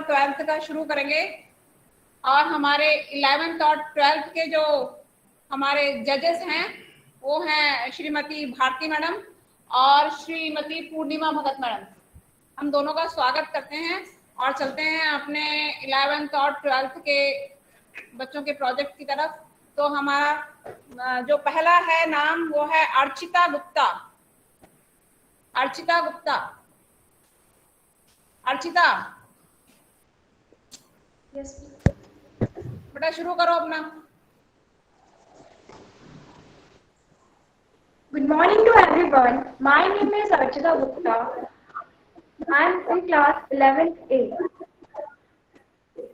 12th का शुरू करेंगे और हमारे 11th और 12th के जो हमारे जजेस हैं वो हैं श्रीमती भारती मैडम और श्रीमती पूर्णिमा भगत मैडम। हम दोनों का स्वागत करते हैं और चलते हैं अपने 11th और 12th के बच्चों के प्रोजेक्ट की तरफ। तो हमारा जो पहला है नाम वो है अर्चिता गुप्ता। अर्चिता गुप्ता, अर्चिता यस बेटा शुरू करो अपना। Good morning to everyone. My name is Archita Gupta. I am in class 11th A.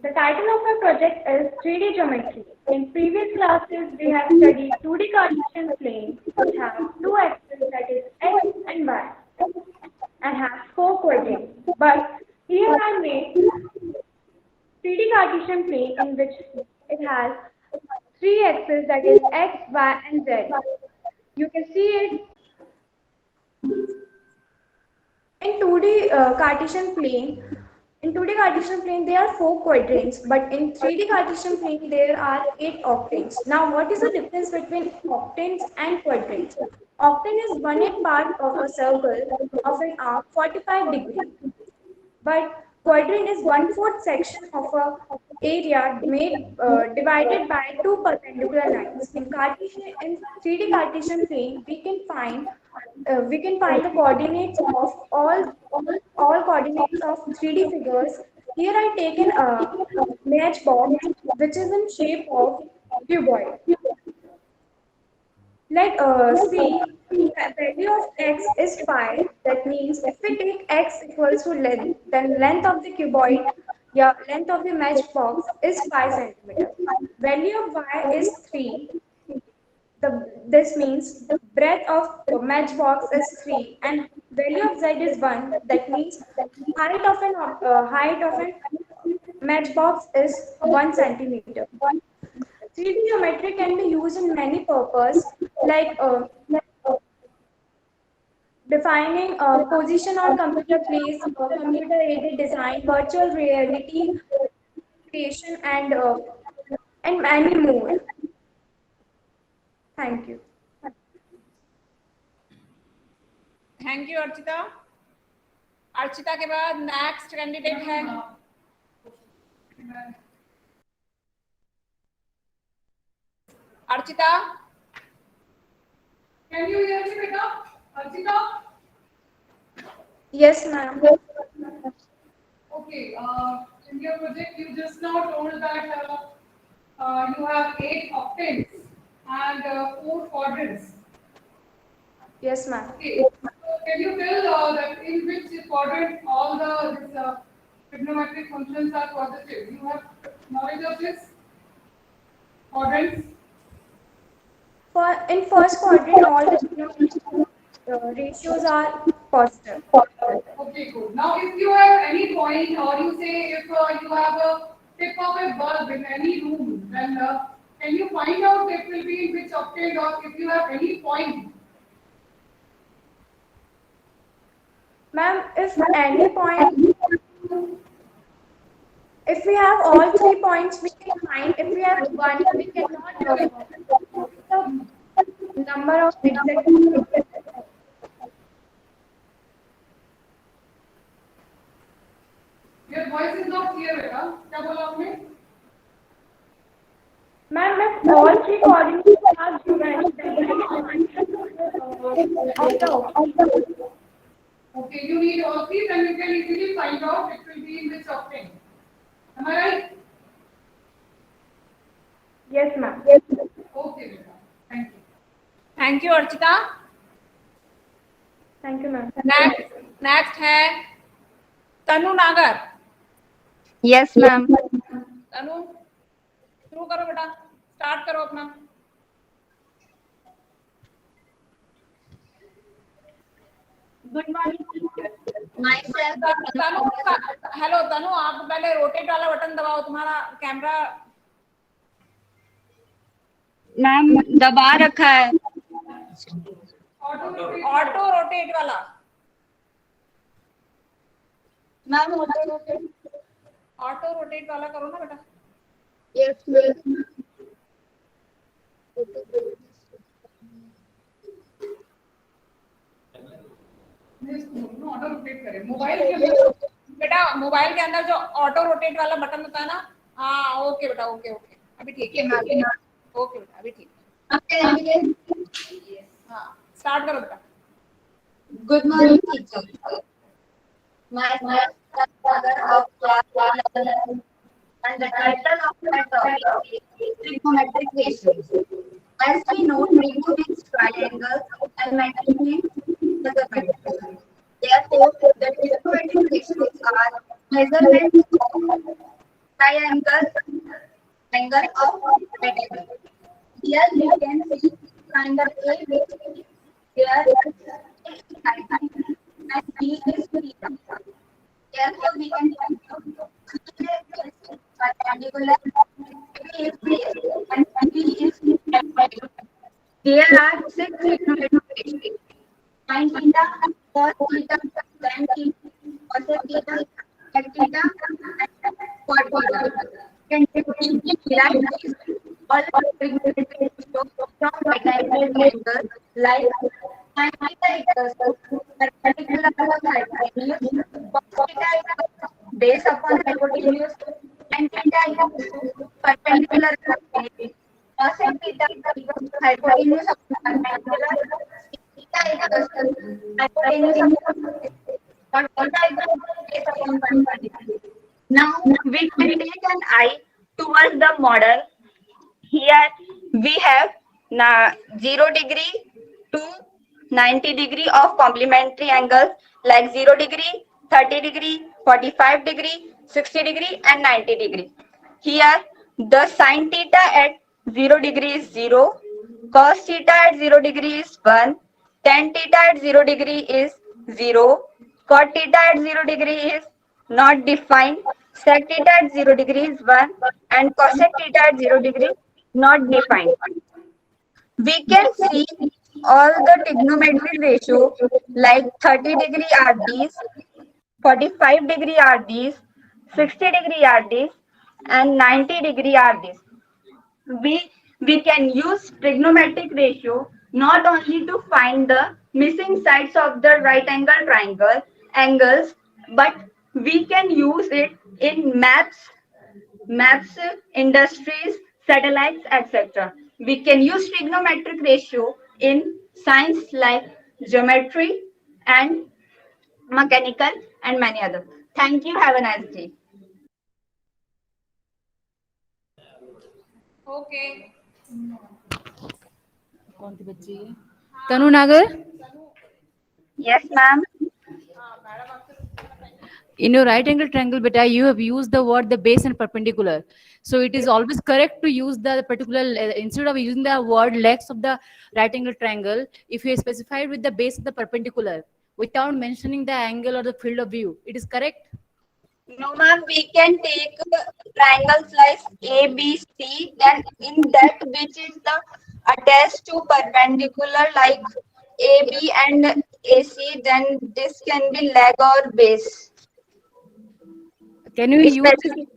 The title of my project is 3D geometry. In previous classes, we have studied 2D Cartesian plane, which have two axes, that is x and y, and have four quadrants. But here I made 3D Cartesian plane in which it has three axes, that is x, y, and z. You can see it in 2D Cartesian plane. In 2D Cartesian plane, there are four quadrants, but in 3D Cartesian plane, there are 8 octanes. Now, what is the difference between octanes and quadrants? Octane is 1/8 part of a circle of an arc 45 degrees, but quadrant is 1/4 section of a area made divided by two perpendicular lines. In 3D Cartesian plane, we can find the coordinates of all coordinates of 3D figures. Here I taken a matchbox which is in shape of cuboid. Let see the value of x is 5. That means if we take x equals to length, then length of the cuboid, yeah, length of the matchbox is 5 centimeter. Value of y is 3. This means breadth of matchbox is 3 and value of z is 1. That means height of an matchbox is 1 centimeter. 3D geometry can be used in many purposes like defining position on computer place, computer aided design, virtual reality creation, and many more. Thank you. Thank you Archita. Archita के बाद next candidate है Archita. Can you hear me बेटा? Archita? Yes, ma'am. Okay, in your project you just now told that you have 8 octanes and 4 quadrants. Yes, ma'am. Okay, so can you tell that in which quadrant all the trigonometric functions are positive? You have knowledge of this quadrants? In first quadrant, all the ratios are positive. Okay, good. Now, if you have any point, or you say if you have a tip of a bulb in any room, then can you find out it will be in which octane, or if you have any point? Ma'am, if any point, if we have all 3 points, we can find. If we have one, we cannot the number of exact. Your voice is not clear, beta. क्या बोला आपने? Ma'am, if all 3 coordinates are given, Okay, you need all 3, then you can easily find out it will be in which octane. Am I right? Yes, ma'am. Okay, beta. Thank you. Thank you, Archita. Thank you, ma'am. Next है तनु नागर। Yes ma'am. तनु शुरू करो बेटा, start करो अपना। Good morning myself. Tanu, hello Tanu, आप पहले rotate वाला बटन दबाओ, तुम्हारा कैमरा मैम दबा रखा है। ऑटो रोटेट वाला। Ma'am auto rotate auto rotate वाला करो ना बेटा। Yes, ma'am. ऑटो रोटेट करे मोबाइल के अंदर बेटा, मोबाइल के अंदर जो ऑटो रोटेट वाला बटन होता है ना। हाँ ओके बेटा, ओके ओके, अभी ठीक है। ओके बेटा, अभी ठीक है। हाँ स्टार्ट करो बेटा। Good morning, teacher. Myself, the mother of class 11, and the title of my topic is trigonometric ratios. As we know, trigo means triangles and metric means measurement. Therefore, the trigonometric ratios are measurements of triangle, angle of right angle. Here we can see triangle A, which where A is right and B is theta. Therefore, we can find out theta is perpendicular, A is base, and B is perpendicular. There are six trigonometric ratios: sin theta, cos theta, tan theta, cosec theta, sec theta, and cot theta. Can derive these all trigonometric ratios from right angle triangle like sin theta equals to perpendicular upon hypotenuse, cos theta equals to base upon hypotenuse, tan theta equals to perpendicular upon base, cosec theta equals to hypotenuse upon perpendicular, theta equals to hypotenuse upon base, cot theta equals to base upon perpendicular. Now we can take an eye towards the model. Here we have 0 degree to 90 degree of complementary angles like 0 degree, 30 degree, 45 degree, 60 degree and 90 degree. Here the sin theta at 0 degree is 0, cos theta at 0 degree is 1, tan theta at 0 degree is 0, cot theta at 0 degree is not defined, sec theta at 0 degree is 1 and cosec theta at 0 degree not defined. We can see all the trigonometric ratio like 30 degree are these, 45 degree are these, 60 degree are these and 90 degree are these. We can use trigonometric ratio not only to find the missing sides of the right angle triangle angles, but we can use it in maps, industries, satellites, etc. We can use trigonometric ratio in science like geometry and mechanical and many others. Thank you. Have a nice day. Okay कौन थी बच्ची? तनु नागर. Yes, ma'am. हाँ madam आपसे In your right angle triangle, beta, you have used the word the base and perpendicular. So it is always correct to use the particular instead of using the word legs of the right angle triangle. If you specify with the base of the perpendicular without mentioning the angle or the field of view, it is correct. No, ma'am. We can take triangles like A, B, C. Then in that which is the attached to perpendicular like A, B, and AC. Then this can be leg or base. Can you use Especially-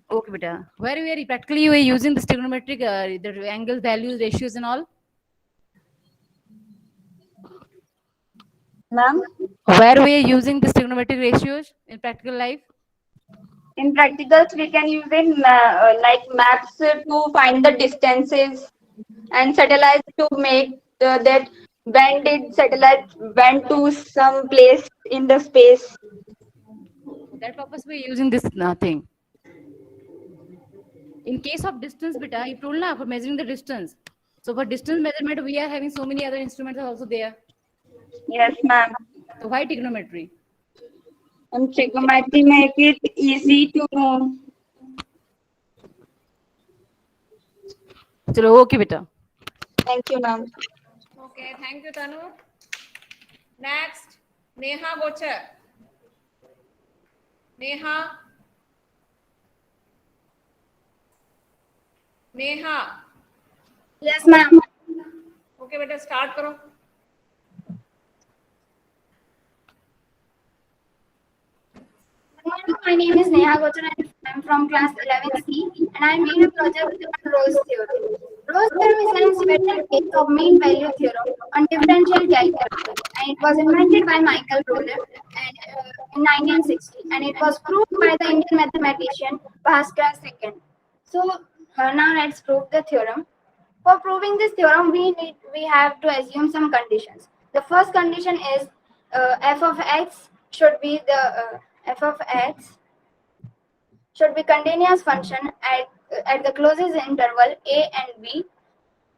okay, beta? Where we are practically you are using the trigonometric the angle values ratios and all. Ma'am, Where we are using the trigonometric ratios in practical life. in practicals we can use in like maps to find the distances and satellites to make that when did satellite went to some place in the space. For that purpose, we are using this thing. In case of distance, beta, you told na for measuring the distance. So for distance measurement, we are having so many other instruments are also there. Yes, ma'am. So why trigonometry? And trigonometry make it easy to know. Chalo, okay, beta. Thank you, ma'am. Okay thank you Tanu. Next Neha Gochar. Neha Neha Yes, ma'am. Okay बेटा start करो। My name is Neha Gochar. I I'm from class 11C, and I made a project on Rolle's theorem. Rolle's theorem is an special case of mean value theorem on differential calculus, and it was invented by Michael Rolle in 1960, and it was proved by the Indian mathematician Bhaskar II. So now let's prove the theorem. For proving this theorem, we have to assume some conditions. The first condition is f of x should be f of x should be continuous function at the closest interval a and b.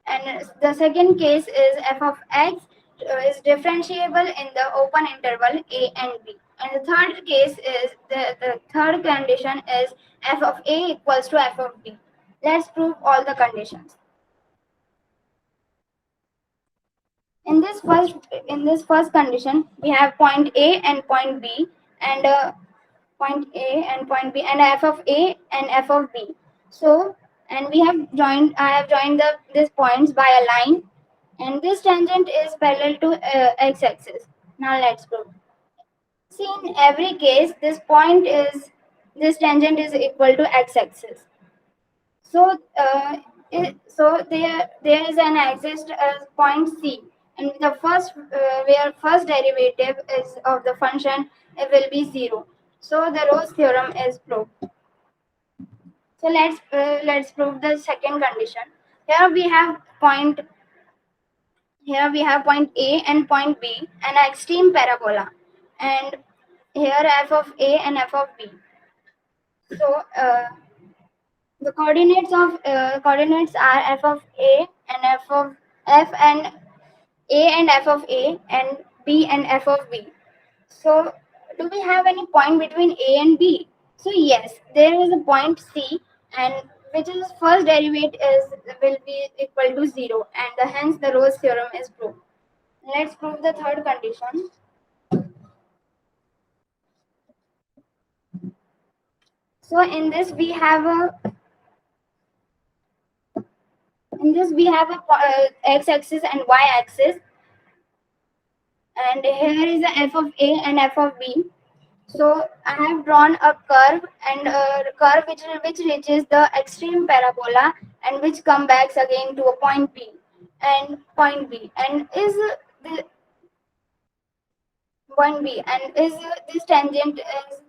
And the second case is f of x is differentiable in the open interval a and b. And the third case is the third condition is f of a equals to f of b. Let's prove all the conditions. In this first condition, we have point A and point B, and point A and point B, and f of A and f of B. So, and I have joined these points by a line, and this tangent is parallel to x-axis. Now let's prove. See, in every case, this tangent is equal to x-axis. So, there is an axis point C, and the first derivative is of the function will be 0. So the Rolle's theorem is proved. So let's prove the second condition. Here we have point A and point B, an extreme parabola, and here f of A and f of B. So the coordinates are f of A and f and A and f of A and B and f of B. So do we have any point between A and B? So yes, there is a point C, and which is first derivative will be equal to 0, and hence the Rolle's theorem is proved. Let's prove the third condition. So in this we have a x-axis and y-axis, and here is the f of A and f of B. So I have drawn a curve, and a curve which reaches the extreme parabola and which comes back again to a point B, and is this tangent is,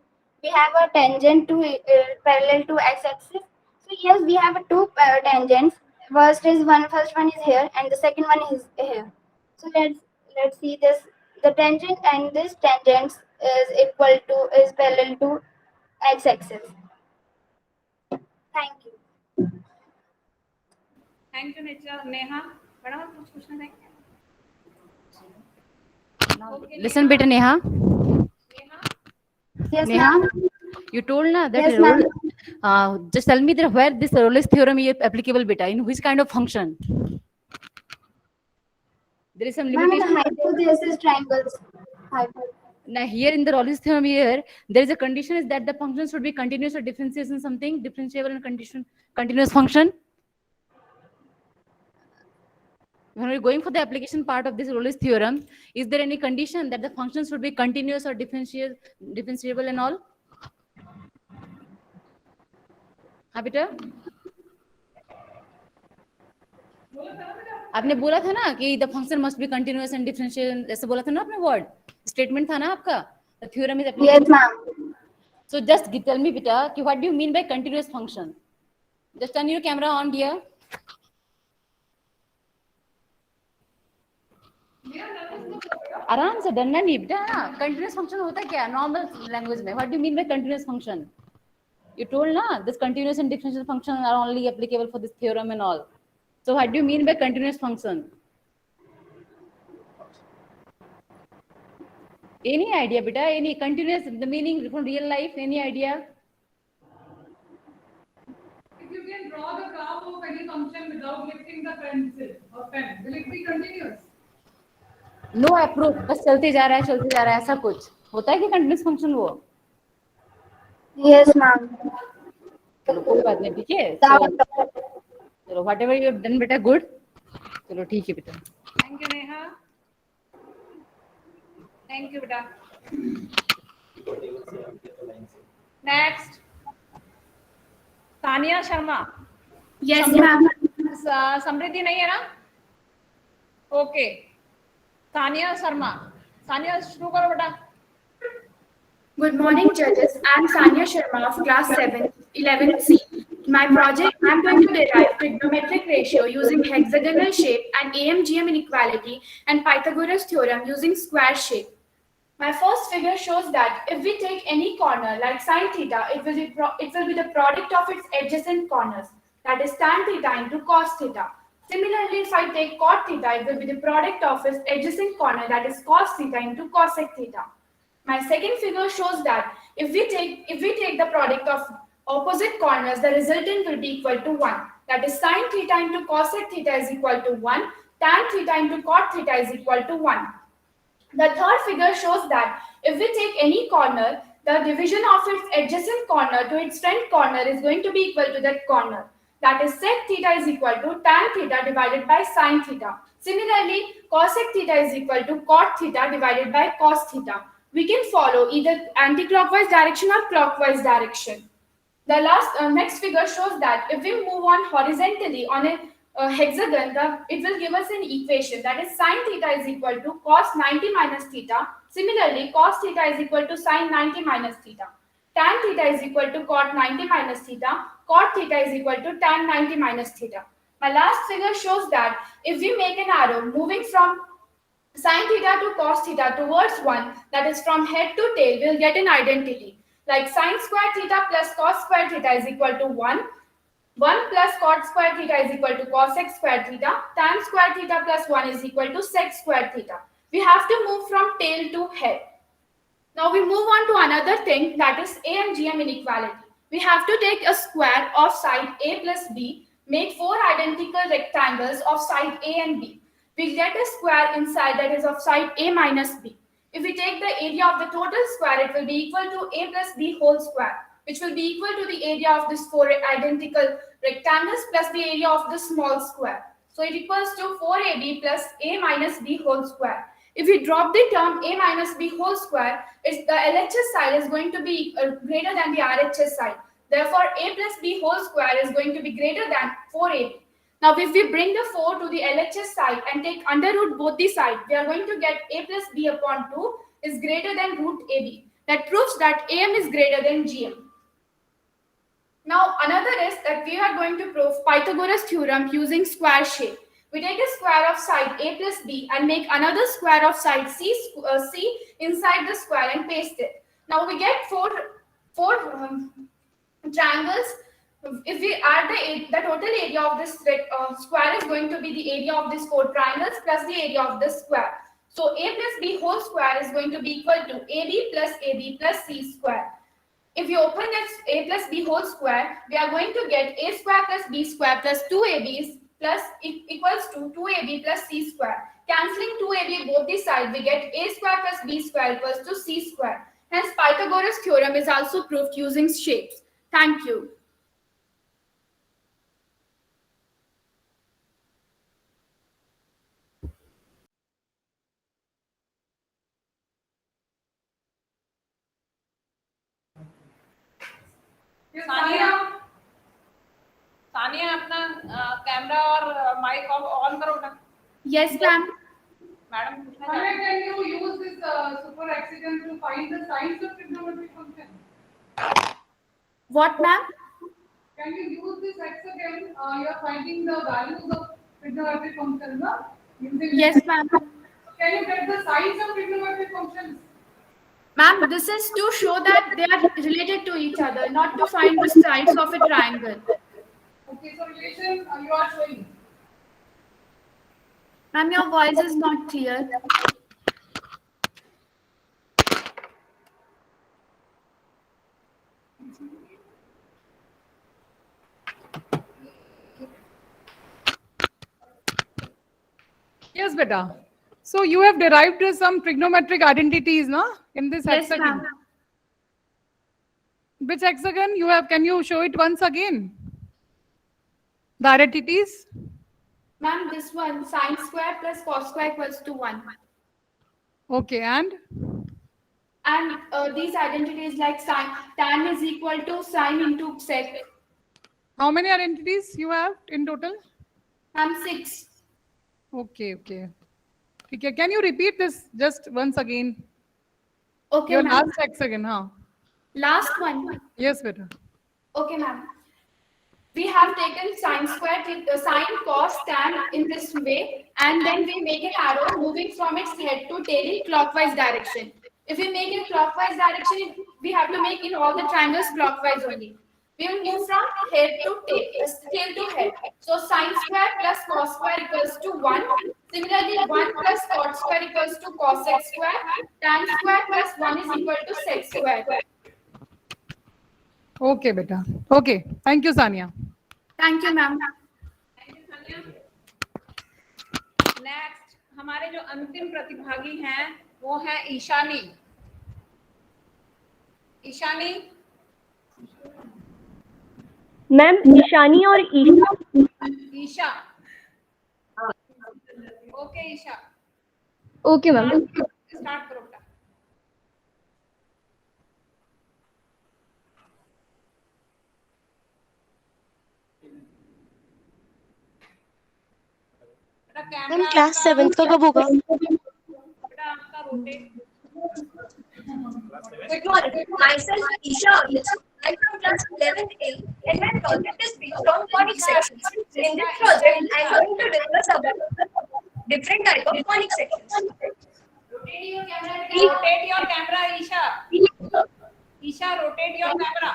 we have a tangent to parallel to x-axis. So yes, we have two tangents. First one is here, and the second one is here. So let's see this. The tangent and this tangent is parallel to x-axis. Thank you. Thank you, Neha. Madam, आप कुछ पूछना है क्या? Okay, Listen, beta Neha. Yes, Neha, ma'am. you told na that Yes, ma'am. just tell me that where this Rolle's theorem is applicable, beta. In which kind of function? There is some Ma'am, the limitation. hypothesis triangles. Now here in the Rolle's theorem here, there is a condition is that the function should be continuous or differentiation something, differentiable and continuous function. When we're going for the application part of this Rolle's theorem, is there any condition that the function should be continuous or differentiable and all? हाँ बेटा, आपने बोला था ना कि the function must be continuous and differentiable, ऐसे बोला था ना आपने word, statement था ना आपका, the theorem is applicable. Yes, ma'am. So just tell me बेटा कि what do you mean by continuous function? Just turn your camera on, dear. आराम से डरना नहीं बेटा. Continuous function होता क्या normal language में? What do you mean by continuous function? You told na this continuous and differential function are only applicable for this theorem and all. So what do you mean by continuous function? Any idea, beta? Any continuous, the meaning from real life? Any idea? If you can draw the graph of any function without lifting the pencil or pen, will it be continuous? No approve. बस चलते जा रहा है ऐसा कुछ होता है कि continuous function वो? Yes, ma'am. चलो कोई बात नहीं, ठीक है. चलो whatever you have done, बेटा good. चलो ठीक है बेटा. Thank you, Neha. Thank you, beta. Next. Sania Sharma, Yes, ma'am. समृद्धि नहीं है ना? ओके, सानिया शर्मा, सानिया शुरू करो बेटा। Good morning, judges. I'm Sania Sharma of class 7, 11C. My project, I'm going to derive trigonometric ratio using hexagonal shape and AMGM inequality and Pythagoras theorem using square shape. My first figure shows that if we take any corner like sine theta, it will be the product of its adjacent corners, that is tan theta into cos theta. Similarly, if I take cot theta, it will be the product of its adjacent corner, that is cos theta into cosec theta. My second figure shows that if we take the product of opposite corners, the resultant will be equal to 1. That is sine theta into cosec theta is equal to 1, tan theta into cot theta is equal to 1. The third figure shows that if we take any corner, the division of its adjacent corner to its front corner is going to be equal to that corner. That is sec theta is equal to tan theta divided by sine theta. Similarly, cosec theta is equal to cot theta divided by cos theta. We can follow either anti-clockwise direction or clockwise direction. The next figure shows that if we move on horizontally on a hexagon, it will give us an equation, that is sine theta is equal to cos 90 minus theta. Similarly, cos theta is equal to sine 90 minus theta. Tan theta is equal to cot 90 minus theta. Cot theta is equal to tan 90 minus theta. My last figure shows that if we make an arrow moving from sine theta to cos theta towards 1, that is from head to tail, we'll get an identity. Like sine square theta plus cos square theta is equal to 1. 1 plus cot square theta is equal to cosec square theta. Tan square theta plus 1 is equal to sec square theta. We have to move from tail to head. Now we move on to another thing, that is AMGM inequality. We have to take a square of side A plus B, make 4 identical rectangles of side A and B. We get a square inside that is of side A minus B. If we take the area of the total square, it will be equal to A plus B whole square, which will be equal to the area of these 4 identical rectangles plus the area of the small square. So it equals to 4AB plus A minus B whole square. If we drop the term A minus B whole square, the LHS side is going to be greater than the RHS side. Therefore, A plus B whole square is going to be greater than 4AB. Now, if we bring the 4 to the LHS side and take under root both the sides, we are going to get A plus B upon 2 is greater than root AB. That proves that AM is greater than GM. Now, another is that we are going to prove Pythagoras theorem using square shape. We take a square of side A plus B and make another square of side C inside the square and paste it. Now, we get four triangles. If we add the total area of this square is going to be the area of these 4 triangles plus the area of the square. So A plus B whole square is going to be equal to AB plus C square. If you open this A plus B whole square, we are going to get A square plus B square plus 2ABs plus equals to 2AB plus C square. Cancelling 2AB both the sides, we get A square plus B square equals to C square. Hence, Pythagoras theorem is also proved using shapes. Thank you. Sania, Sania अपना camera और mic on करो ना। Yes, ma'am. Madam पूछना चाहती हैं। Can you use this super hexagon to find the signs of trigonometric function? What, ma'am? Can you use this hexagon? You are finding the values of trigonometric functions, no? Using Yes, ma'am. Can you get the sides of trigonometric functions? Ma'am, this is to show that they are related to each other, not to find the sides of a triangle. Okay, so relation you are showing. Ma'am, your voice is not clear. Yes, beta. So you have derived some trigonometric identities, no? In this Yes, hexagon. ma'am. Which hexagon you have? Can you show it once again? The identities. Ma'am, this one, sine square plus cos square equals to 1. Okay, and And these identities like tan is equal to sine into sec. How many identities you have in total? Ma'am, 6. Okay, okay. Okay, can you repeat this just once again? Okay, Your ma'am. last hexagon, huh? Last one. Yes, beta. Okay, ma'am. We have taken sine square, sine, cos, tan in this way, and then we make an arrow moving from its head to tail in clockwise direction. If we make in clockwise direction, we have to make in all the triangles clockwise only. We will move from head to tail to head. So sine square plus cos square equals to 1. Similarly, 1 plus cot square equals to cos x square. Tan square plus 1 is equal to sec square. Okay, beta. Okay, thank you, Sania. Thank you, ma'am. Next हमारे जो अंतिम प्रतिभागी हैं वो है Ishani. Ishani, ma'am Ishani और Isha. Isha. Okay Isha, okay ma'am. Start करो बेटा। मैम क्लास 7th का कब होगा? बेटा आपका rotate. Good morning. Myself Isha. I'm from class 11A and my project is based on conic sections. In this project, I'm going to discuss about different type of conic sections. Rotate your camera Isha. Isha rotate your camera.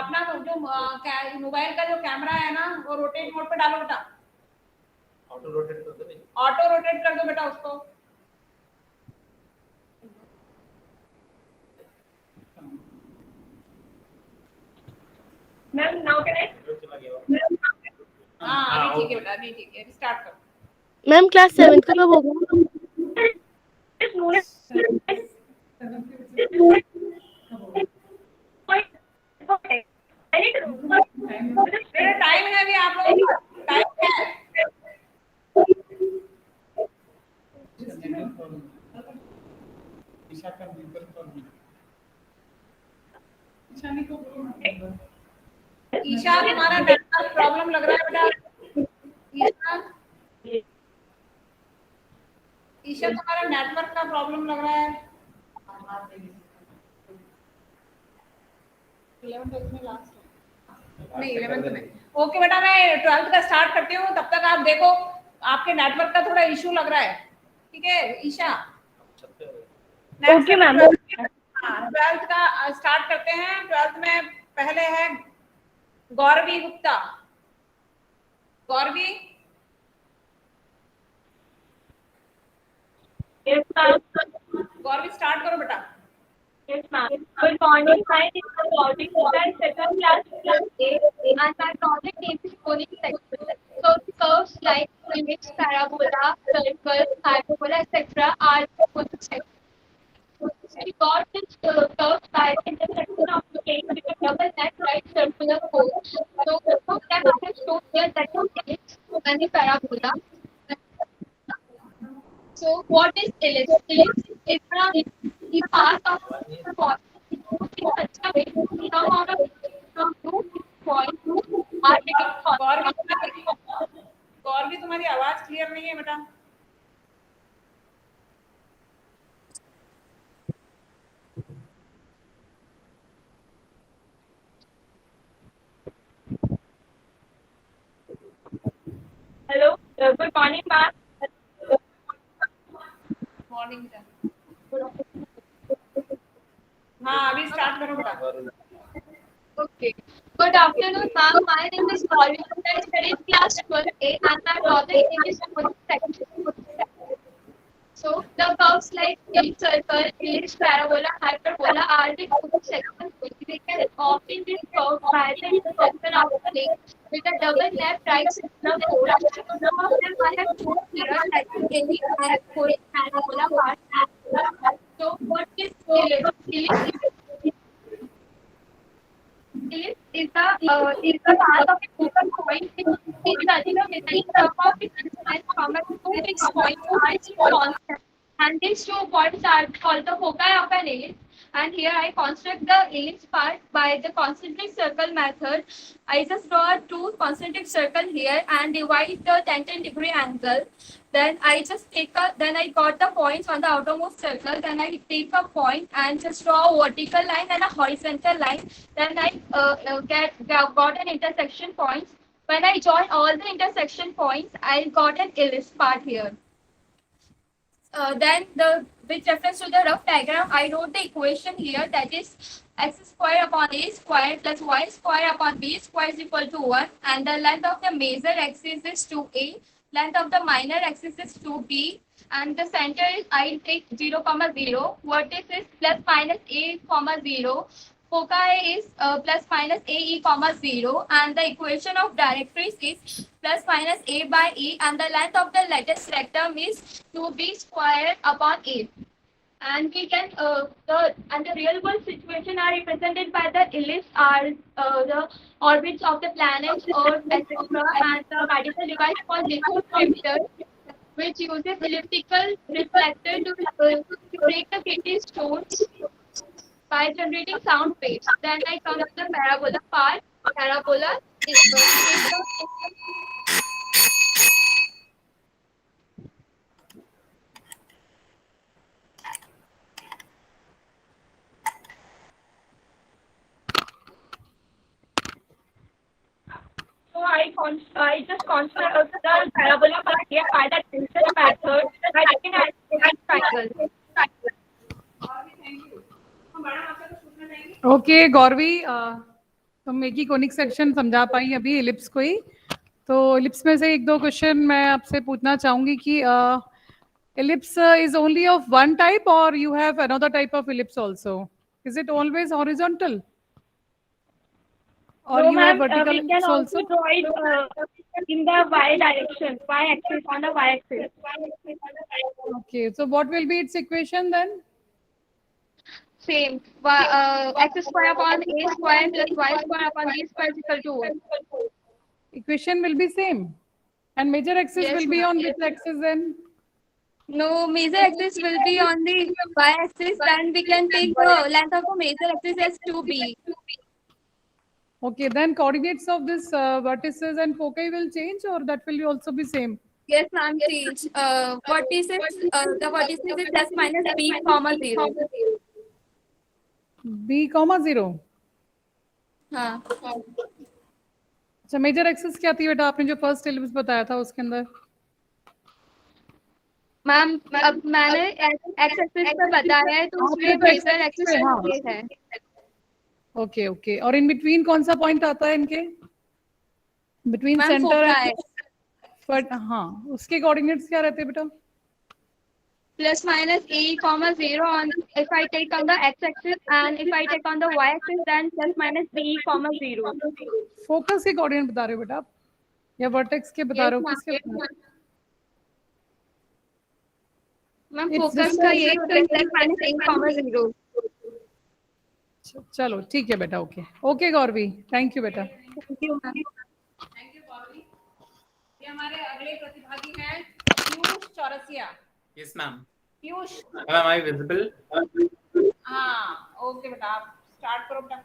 अपना जो mobile का जो camera है ना वो rotate mode पे डालो बेटा। ऑटो रोटेट कर दो। ऑटो रोटेट कर दो बेटा उसको। Ma'am, now can I? हाँ अभी ठीक है बेटा, अभी ठीक है, अभी स्टार्ट करो। मैम क्लास 7th का कब होगा? मेरा टाइम है अभी, आप लोगों का टाइम है। ईशा तुम्हारा नेटवर्क प्रॉब्लम लग रहा है बेटा। ईशा, ईशा तुम्हारा नेटवर्क का प्रॉब्लम लग रहा है। 11th में लास्ट नहीं 11th में। ओके बेटा, मैं 12th का स्टार्ट करती हूँ, तब तक आप देखो आपके नेटवर्क का थोड़ा इशू लग रहा है। ठीक है ईशा? Okay ma'am. 12th का स्टार्ट करते हैं। 12th में पहले है गौरवी गुप्ता। गौरवी, गौरवी स्टार्ट करो बेटा। Yes, ma'am. Good morning. My name is Gauri Gupta, second class A, and my project name is conic section. So curves like ellipse, parabola, circle, hyperbola, etc. are conic sections. We got this curve by the intersection of the plane with a double net right circular cone. So from them I have shown here that is ellipse and the parabola. So what is ellipse? Ellipse is the path of the body in such a way some out of from 2 points are getting Gauravi तुम्हारी आवाज clear नहीं है बेटा। Hello, good morning, ma'am. Morning बेटा। हाँ अभी start करो बेटा। Okay. Good afternoon, ma'am. My name is Gauri Gupta. I study in class 12A and my project name is conic section. So the curves like ellipse, circle, ellipse, parabola, hyperbola are the conic sections. We can obtain this curve by the intersection of the plane with a double left right circular cone. Some of them I have shown here like ellipse, parabola part. So what is ellipse? Ellipse is the path of a open point in touching a within curve of its distance from a two fixed points are constant. And these 2 points are called the foci of an ellipse. And here I construct the ellipse part by the concentric circle method. I just draw two concentric circle here and divide the tangent-degree angle. Then I got the points on the outermost circle. Then I take a point and just draw a vertical line and a horizontal line. Then I got an intersection point. When I join all the intersection points, I got an ellipse part here. With reference to the rough diagram, I wrote the equation here, that is x square upon a square plus y square upon b square is equal to 1, and the length of the major axis is 2a, length of the minor axis is 2b, and the center is I take 0, 0, vertex is plus minus a, 0, foci is plus minus ae, 0, and the equation of directrix is plus minus a by e, and the length of the lattice rectum is 2b squared upon a. And we can the real world situation are represented by the ellipse are the orbits of the planets, Earth, etc., and the particle device called reflector, which uses elliptical reflector to break the kidney stones by generating sound waves. Then I come to the parabola part. Parabola is I just construct the parabola part here by the tensor method by taking a triangle. Okay Gauravi, तुम एक ही conic section समझा पाई अभी ellipse को ही, तो ellipse में से एक दो क्वेश्चन मैं आपसे पूछना चाहूंगी कि ellipse is only of one type और you have another type of ellipse also, is it always horizontal or you have vertical we can also draw it in the y direction, y axis, on the y axis. Okay, so what will be its equation then? Same. X square upon a square plus y square upon b square is equal to 1. Equation will be same. And major axis Yes, will be ma'am. on which axis then? No, major axis will be on the y axis, and we can take the length of the major axis as 2b. Okay, then coordinates of this vertices and foci will change, or that will also be same? Yes, ma'am, change. Vertices, the vertices is plus minus b comma 0. B comma 0. हाँ. अच्छा, major axis क्या थी बेटा, आपने जो first ellipse बताया था उसके अंदर? मैम अब मैंने एक्स एक्सिस पे बताया है, तो उसमें मेजर एक्सिस ये है. ओके ओके, और इन बिटवीन कौन सा पॉइंट आता है इनके बिटवीन मैम सेंटर फोका है. बट हाँ, उसके कोऑर्डिनेट्स क्या रहते हैं बेटा? Plus minus a comma 0 on if I take on the x axis, and if I take on the y axis, then plus minus b comma 0. Focus के coordinate बता रहे हो बेटा आप, या वर्टेक्स के बता रहे हो? Yes, किसके बता रहे हो? मैम It's फोकस just का a- ये होता है plus minus a comma 0. चलो ठीक है बेटा, okay okay Gauravi, thank you बेटा. Thank you, ma'am. Thank you Gauravi. ये हमारे अगले प्रतिभागी हैं Piyush Chaurasia. Yes, ma'am. Piyush, Am I visible? हाँ ओके बेटा, आप स्टार्ट करो बेटा.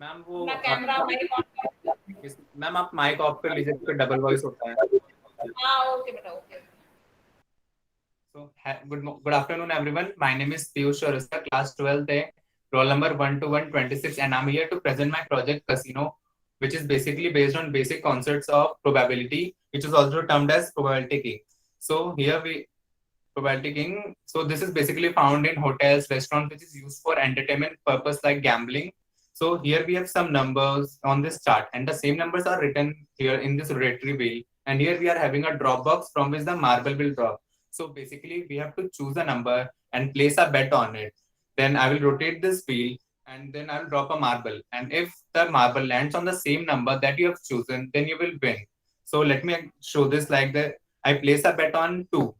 मैम वो अपना कैमरा माइक ऑन करो. मैम आप माइक ऑफ कर लीजिए, तो डबल वॉइस होता है. हाँ ओके बेटा, okay. So good afternoon everyone. My name is Piyush Chaurasia, class 12th A, roll number 12126, and I'm here to present my project Casino, which is basically based on basic concepts of probability, which is also termed as probability king. So here we probability king. So this is basically found in hotels, restaurants, which is used for entertainment purpose like gambling. So here we have some numbers on this chart, and the same numbers are written here in this rotatory wheel. And here we are having a drop box from which the marble will drop. So basically we have to choose a number and place a bet on it. Then I will rotate this wheel and then I will drop a marble. And if the marble lands on the same number that you have chosen, then you will win. So let me show this like that. I place a bet on 2.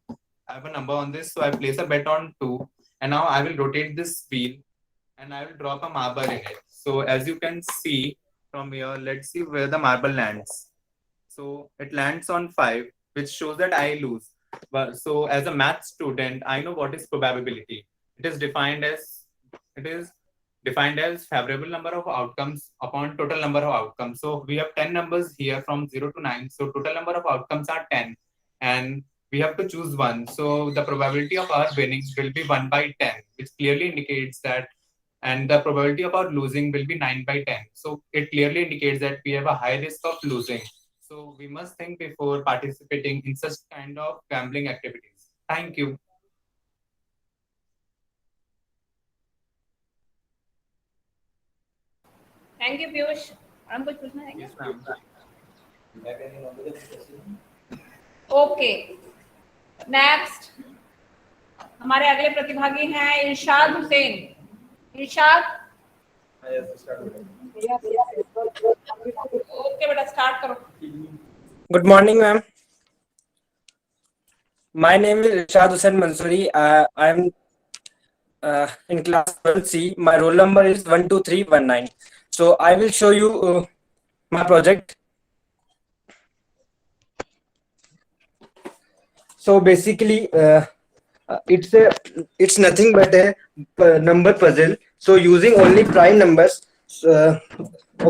I have a number on this, so I place a bet on 2. And now I will rotate this wheel and I will drop a marble in it. So as you can see from here, let's see where the marble lands. So it lands on 5, which shows that I lose. But so as a math student, I know what is probability. It is defined as, it is defined as favorable number of outcomes upon total number of outcomes. So we have 10 numbers here from 0 to 9. So total number of outcomes are 10 and we have to choose one. So the probability of our winning will be 1 by 10, which clearly indicates that, and the probability of our losing will be 9 by 10. So it clearly indicates that we have a high risk of losing. So we must think before participating in such kind of gambling activities. Thank you. Thank you Piyush. Madam कुछ पूछना है क्या? Yes, ma'am. Okay, next हमारे अगले प्रतिभागी हैं इरशाद हुसैन। इरशाद, okay बेटा start करो। Good morning, ma'am. My name is Irshad Hussain Mansoori. I am in class 12C. My roll number is 12319. So I will show you my project. So basically, it's nothing but a number puzzle. So using only prime numbers.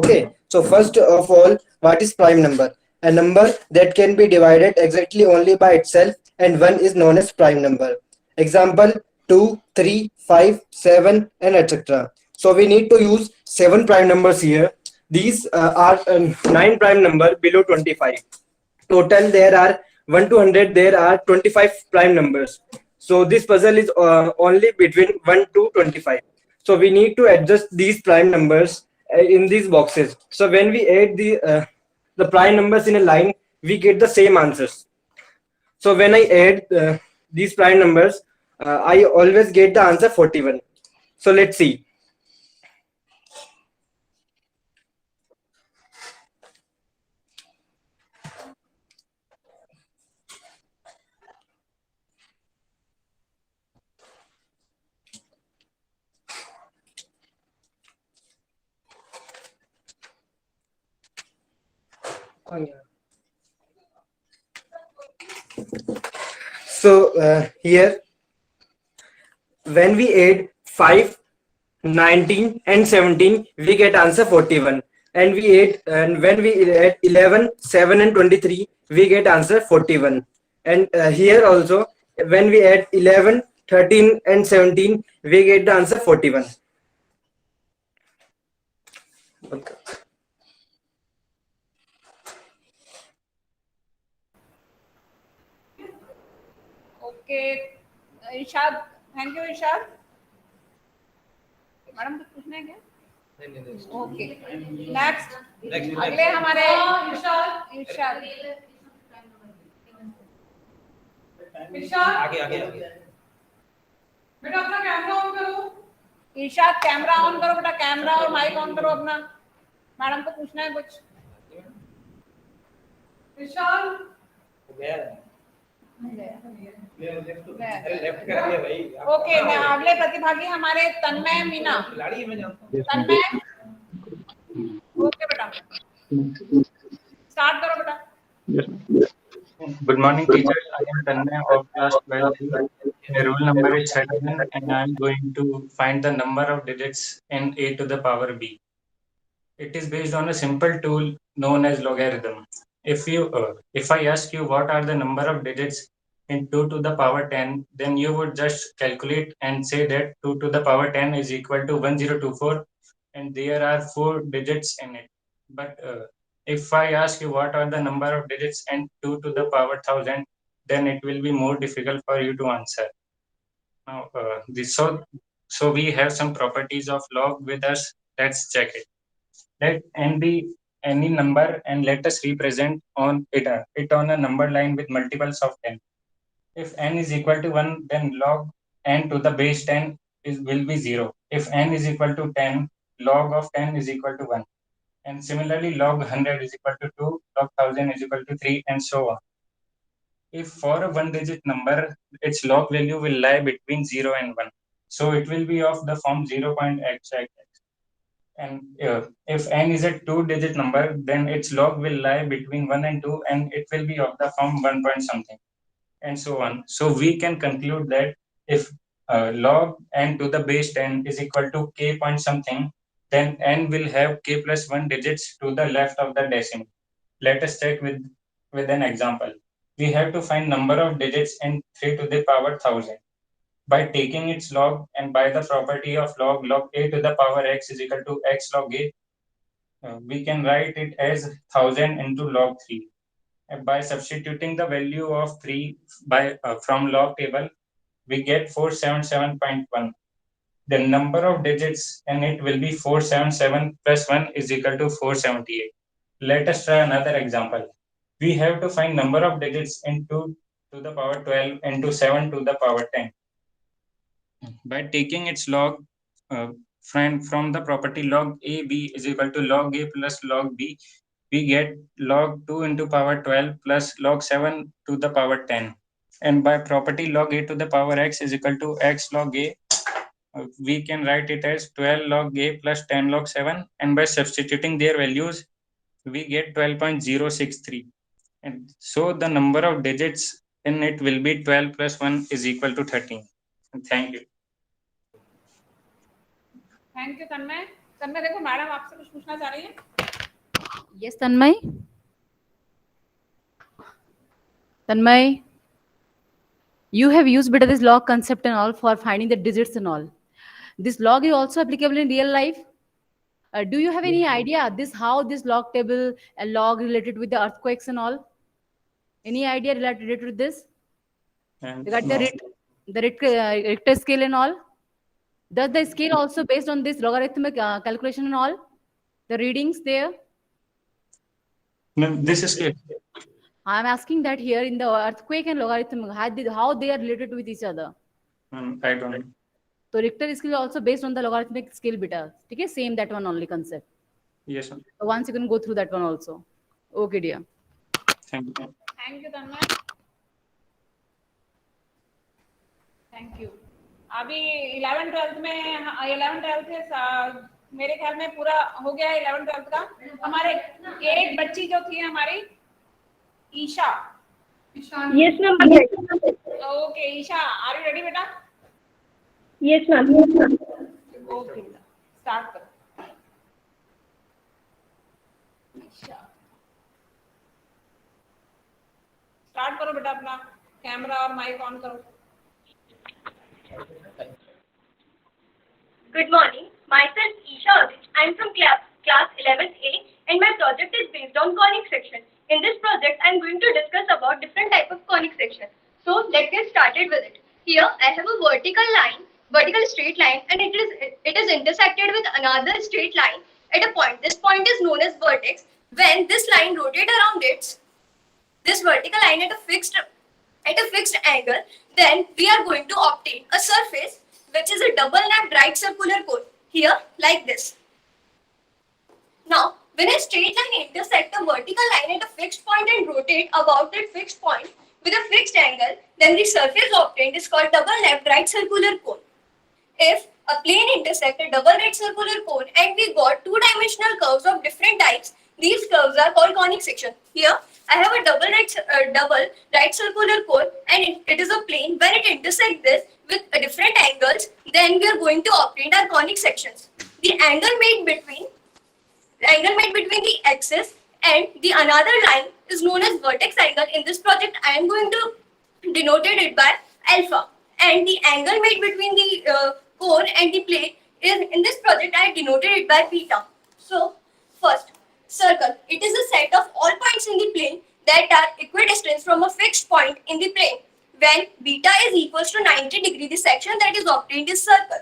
Okay. So first of all, what is prime number? A number that can be divided exactly only by itself, and one is known as prime number. Example 2, 3, 5, 7, and etc. So we need to use 7 prime numbers here. These are 9 prime number below 25. Total there are 1 to 100. There are 25 prime numbers. So this puzzle is only between 1 to 25. So we need to adjust these prime numbers in these boxes. So when we add the prime numbers in a line, we get the same answers. So when I add these prime numbers, I always get the answer 41. So let's see. So here, when we add 5, 19, and 17, we get answer 41. And when we add 11, 7, and 23, we get answer 41. And here also, when we add 11, 13, and 17, we get the answer 41. Okay. Okay Irshad, thank you Irshad. Madam कुछ पूछना है क्या? Okay, next अगले हमारे इरशाद। आगे बेटा अपना camera on करो। इरशाद कैमरा ऑन करो बेटा, कैमरा और माइक ऑन करो अपना। मैडम को पूछना है कुछ। इरशाद ओके, अगले प्रतिभागी हमारे तन्मय मीना। तन्मय, ओके बेटा स्टार्ट करो बेटा। Good morning, teacher. I am Tanmay of class 12. My roll number is 7 and I am going to find the number of digits in a to the power b. It is based on a simple tool known as logarithm. If I ask you what are the number of digits in 2 to the power 10, then you would just calculate and say that 2 to the power 10 is equal to 1024 and there are 4 digits in it. But if I ask you what are the number of digits in 2 to the power 1000, then it will be more difficult for you to answer. Now, so we have some properties of log with us. Let's check it. Let n be any number and let us represent on it on a number line with multiples of 10. If n is equal to 1, then log n to the base 10 will be 0. If n is equal to 10, log of 10 is equal to 1. And similarly, log 100 is equal to 2, log 1000 is equal to 3, and so on. If for a one-digit number, its log value will lie between 0 and 1. So it will be of the form 0.xxx. And if n is a two-digit number, then its log will lie between 1 and 2, and it will be of the form 1 point something, and so on. So we can conclude that if log n to the base 10 is equal to k point something, then n will have k plus 1 digits to the left of the decimal. Let us check with an example. We have to find number of digits in 3 to the power 1000. By taking its log and by the property of log a to the power x is equal to x log a, we can write it as 1000 into log 3. And by substituting the value of 3 from log table, we get 477.1. The number of digits in it will be 477 plus 1 is equal to 478. Let us try another example. We have to find number of digits in 2 to the power 12 into 7 to the power 10. By taking its log from the property log ab is equal to log a plus log b, we get log 2 into power 12 plus log 7 to the power 10. And by property log a to the power x is equal to x log a, we can write it as 12 log a plus 10 log 7. And by substituting their values, we get 12.063. And so the number of digits in it will be 12 plus 1 is equal to 13. Thank you. Thank you Tanmay. Tanmay देखो madam आपसे कुछ पूछना चाह रही है। Yes, Tanmay. Tanmay, you have used better this log concept and all for finding the digits and all. This log is also applicable in real life. Do you have any idea how this log table and log related with the earthquakes and all? Any idea related to this? Regarding the Richter scale and all? Does the scale also based on this logarithmic calculation and all? The readings there? No, this is it. I'm asking that here in the earthquake and logarithm, how they are related with each other. I don't know. So Richter scale also based on the logarithmic scale beta. Okay, same that one only concept. Yes, sir. So once you can go through that one also. Okay, dear. Thank you. Thank you Tanmay. Thank you. अभी 11 12th में 11 12th मेरे ख्याल में पूरा हो गया है 11 12th का। हमारे एक बच्ची जो थी हमारी Isha. Yes, ma'am. Okay Isha, are you ready बेटा? Yes, ma'am. ओके स्टार्ट करो। ईशा स्टार्ट करो बेटा, अपना कैमरा और माइक ऑन करो। Good morning. Myself Isha Adich. I am from class 11A and my project is based on conic section. In this project, I am going to discuss about different type of conic section. So let's get started with it. Here I have a vertical straight line, and it is intersected with another straight line at a point. This point is known as vertex. When this line rotates around this vertical line at a fixed angle, then we are going to obtain a surface which is a double napped right circular cone, here like this. Now, when a straight line intersects a vertical line at a fixed point and rotate about that fixed point with a fixed angle, then the surface obtained is called double napped right circular cone. If a plane intersects a double right circular cone and we got two-dimensional curves of different types, these curves are called conic section. Here, I have a double right circular cone, and it is a plane. When it intersects this with different angles, then we are going to obtain our conic sections. The angle made between the axis and the another line is known as vertex angle. In this project, I am going to denote it by alpha, and the angle made between the cone and the plane is, in this project, I denoted it by beta. So, first, circle. It is a set of all points in the plane that are equidistant from a fixed point in the plane. When beta is equals to 90 degree, the section that is obtained is circle.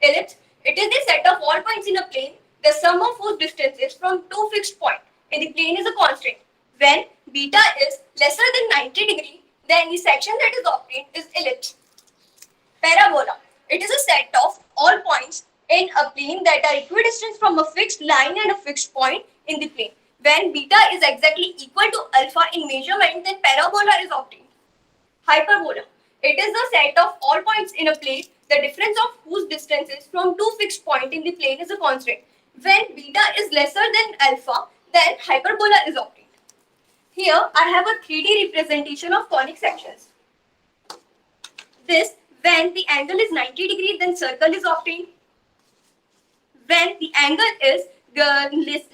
Ellipse. It is the set of all points in a plane, the sum of whose distances from two fixed points in the plane is a constant. When beta is lesser than 90 degree, then the section that is obtained is ellipse. Parabola. It is a set of all points in a plane that are equidistant from a fixed line and a fixed point in the plane. When beta is exactly equal to alpha in measurement, then parabola is obtained. Hyperbola. It is the set of all points in a plane, the difference of whose distances from two fixed points in the plane is a constant. When beta is lesser than alpha, then hyperbola is obtained. Here I have a 3D representation of conic sections. This When the angle is 90 degrees, then circle is obtained. When the angle is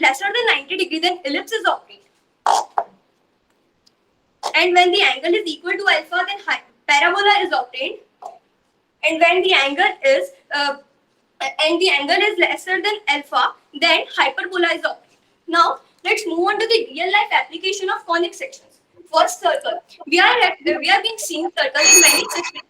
lesser than 90 degrees, then ellipse is obtained. And when the angle is equal to alpha, then parabola is obtained. And when the angle is lesser than alpha, then hyperbola is obtained. Now let's move on to the real life application of conic sections. First, circle. We are being seeing circles in many situations.